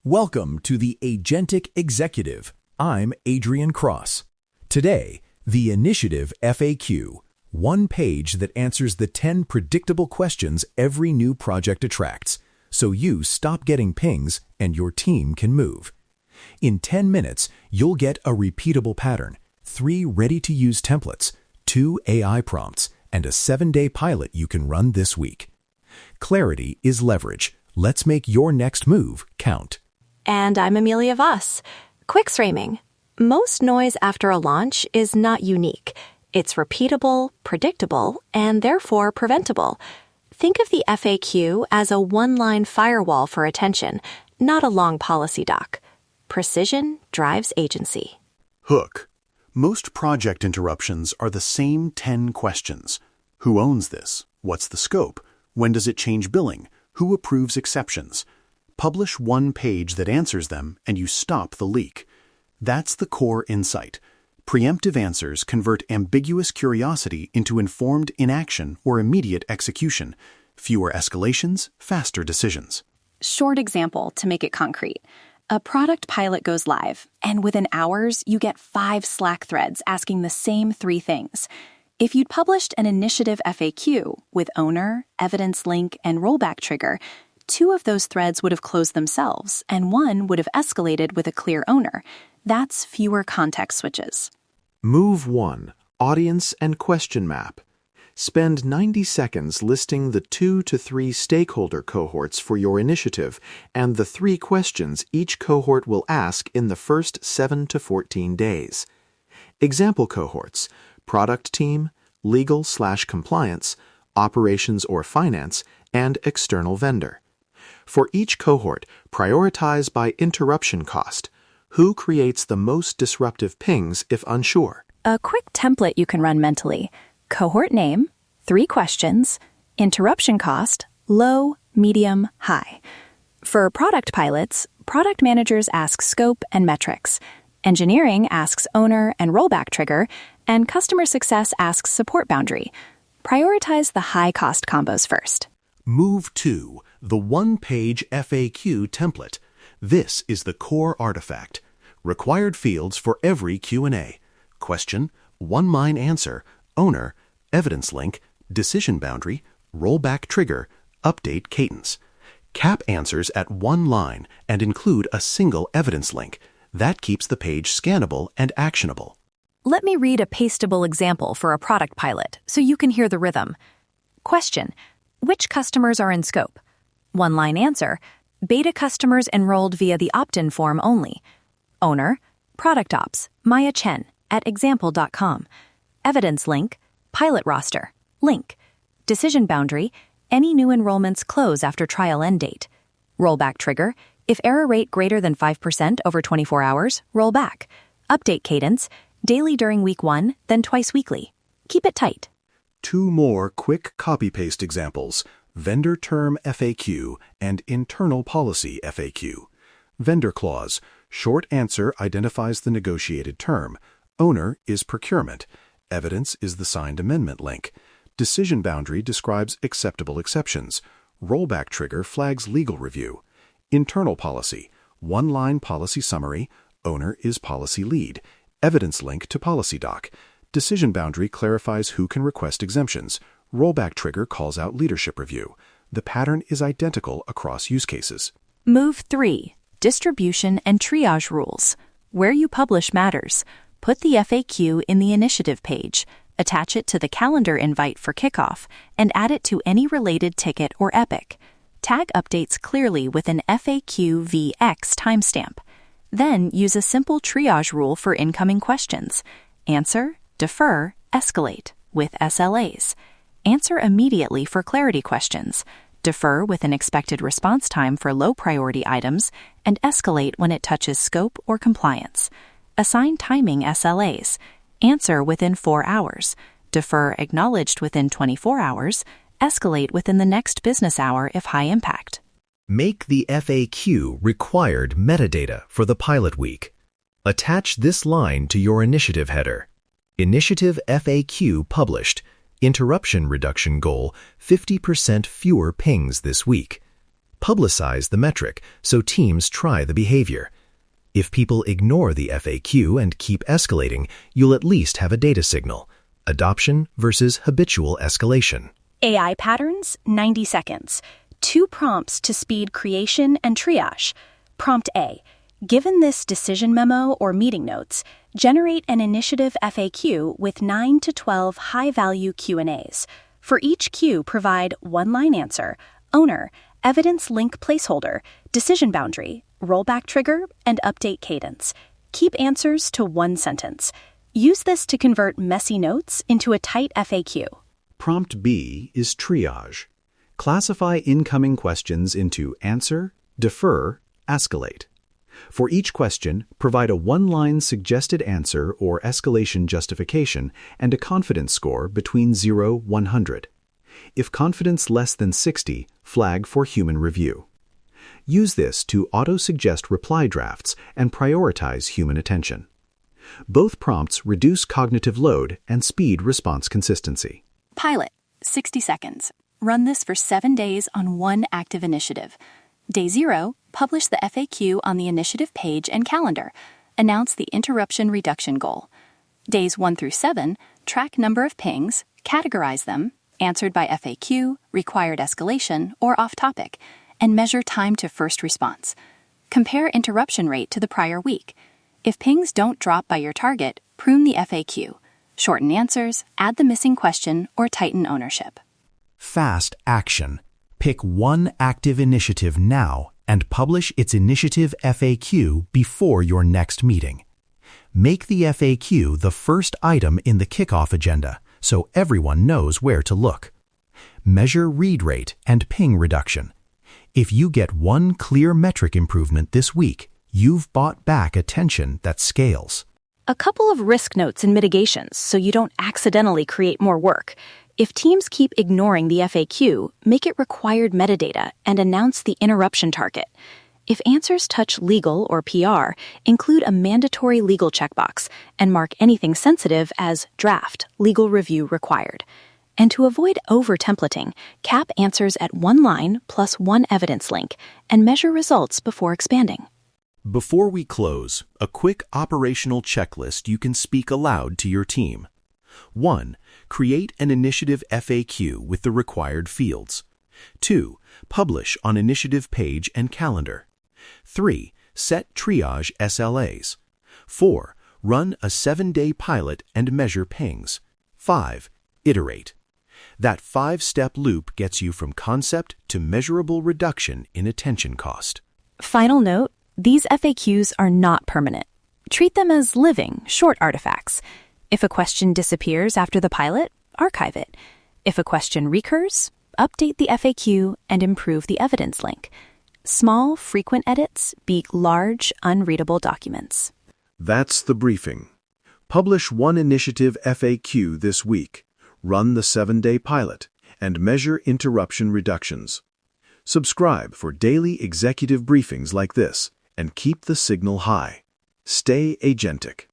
Welcome to the Agentic Executive. I'm Adrian Cross. Today, the Initiative FAQ, one page that answers the 10 predictable questions every new project attracts, so you stop getting pings and your team can move. In 10 minutes, you'll get a repeatable pattern, 3 ready-to-use templates, 2 AI prompts, and a 7-day pilot you can run this week. Clarity is leverage. Let's make your next move count. And I'm Amelia Voss. Quick framing. Most noise after a launch is not unique. It's repeatable, predictable, and therefore preventable. Think of the FAQ as a one-line firewall for attention, not a long policy doc. Precision drives agency. Hook. Most project interruptions are the same 10 questions. Who owns this? What's the scope? When does it change billing? Who approves exceptions? Publish one page that answers them and you stop the leak. That's the core insight. Preemptive answers convert ambiguous curiosity into informed inaction or immediate execution. Fewer escalations, faster decisions. Short example to make it concrete. A product pilot goes live, and within hours, you get 5 Slack threads asking the same 3 things. If you'd published an initiative FAQ with owner, evidence link, and rollback trigger, 2 of those threads would have closed themselves, and 1 would have escalated with a clear owner. That's fewer context switches. Move 1. Audience and Question Map. Spend 90 seconds listing the 2 to 3 stakeholder cohorts for your initiative and the 3 questions each cohort will ask in the first 7 to 14 days. Example cohorts: product team, legal/compliance, operations or finance, and external vendor. For each cohort, prioritize by interruption cost. Who creates the most disruptive pings if unsure? A quick template you can run mentally. Cohort name, 3 questions, interruption cost, low, medium, high. For product pilots, product managers ask scope and metrics. Engineering asks owner and rollback trigger, and customer success asks support boundary. Prioritize the high-cost combos first. Move 2. The one-page FAQ template. This is the core artifact. Required fields for every Q&A. Question, one-line answer, owner, evidence link, decision boundary, rollback trigger, update cadence. Cap answers at 1 line and include a single evidence link. That keeps the page scannable and actionable. Let me read a pasteable example for a product pilot so you can hear the rhythm. Question, which customers are in scope? 1-line answer, beta customers enrolled via the opt-in form only. Owner, product ops, Maya Chen at example.com. Evidence link, pilot roster, link. Decision boundary, any new enrollments close after trial end date. Rollback trigger, if error rate greater than 5% over 24 hours, roll back. Update cadence, daily during week 1, then twice weekly. Keep it tight. 2 more quick copy-paste examples: vendor term FAQ and internal policy FAQ. Vendor clause, short answer identifies the negotiated term. Owner is procurement. Evidence is the signed amendment link. Decision boundary describes acceptable exceptions. Rollback trigger flags legal review. Internal policy, 1-line policy summary. Owner is policy lead. Evidence link to policy doc. Decision boundary clarifies who can request exemptions. Rollback trigger calls out leadership review. The pattern is identical across use cases. Move 3. Distribution and triage rules. Where you publish matters. Put the FAQ in the initiative page, attach it to the calendar invite for kickoff, and add it to any related ticket or epic. Tag updates clearly with an FAQ VX timestamp. Then use a simple triage rule for incoming questions. Answer, defer, escalate with SLAs. Answer immediately for clarity questions. Defer with an expected response time for low-priority items, and escalate when it touches scope or compliance. Assign timing SLAs. Answer within 4 hours. Defer acknowledged within 24 hours. Escalate within the next business hour if high impact. Make the FAQ required metadata for the pilot week. Attach this line to your initiative header. Initiative FAQ published. Interruption reduction goal, 50% fewer pings this week. Publicize the metric so teams try the behavior. If people ignore the FAQ and keep escalating, you'll at least have a data signal. Adoption versus habitual escalation. AI patterns, 90 seconds. 2 prompts to speed creation and triage. Prompt A. Given this decision memo or meeting notes, generate an initiative FAQ with 9 to 12 high-value Q&As. For each Q, provide one-line answer, owner, evidence link placeholder, decision boundary, rollback trigger, and update cadence. Keep answers to one sentence. Use this to convert messy notes into a tight FAQ. Prompt B is triage. Classify incoming questions into answer, defer, escalate. For each question, provide a one-line suggested answer or escalation justification and a confidence score between 0-100. If confidence less than 60, flag for human review. Use this to auto-suggest reply drafts and prioritize human attention. Both prompts reduce cognitive load and speed response consistency. Pilot, 60 seconds. Run this for 7 days on one active initiative. Day 0, publish the FAQ on the initiative page and calendar. Announce the interruption reduction goal. Days 1 through 7, track number of pings, categorize them, answered by FAQ, required escalation, or off-topic, and measure time to first response. Compare interruption rate to the prior week. If pings don't drop by your target, prune the FAQ. Shorten answers, add the missing question, or tighten ownership. Fast action. Pick one active initiative now and publish its initiative FAQ before your next meeting. Make the FAQ the first item in the kickoff agenda so everyone knows where to look. Measure read rate and ping reduction. If you get one clear metric improvement this week, you've bought back attention that scales. A couple of risk notes and mitigations so you don't accidentally create more work. If teams keep ignoring the FAQ, make it required metadata and announce the interruption target. If answers touch legal or PR, include a mandatory legal checkbox and mark anything sensitive as draft, legal review required. And to avoid over-templating, cap answers at one line plus one evidence link and measure results before expanding. Before we close, a quick operational checklist you can speak aloud to your team. 1. Create an initiative FAQ with the required fields. 2. Publish on initiative page and calendar. 3. Set triage SLAs. 4. Run a 7-day pilot and measure pings. 5. Iterate. That 5-step loop gets you from concept to measurable reduction in attention cost. Final note, these FAQs are not permanent. Treat them as living, short artifacts. If a question disappears after the pilot, archive it. If a question recurs, update the FAQ and improve the evidence link. Small, frequent edits beat large, unreadable documents. That's the briefing. Publish one initiative FAQ this week, run the 7-day pilot, and measure interruption reductions. Subscribe for daily executive briefings like this and keep the signal high. Stay agentic.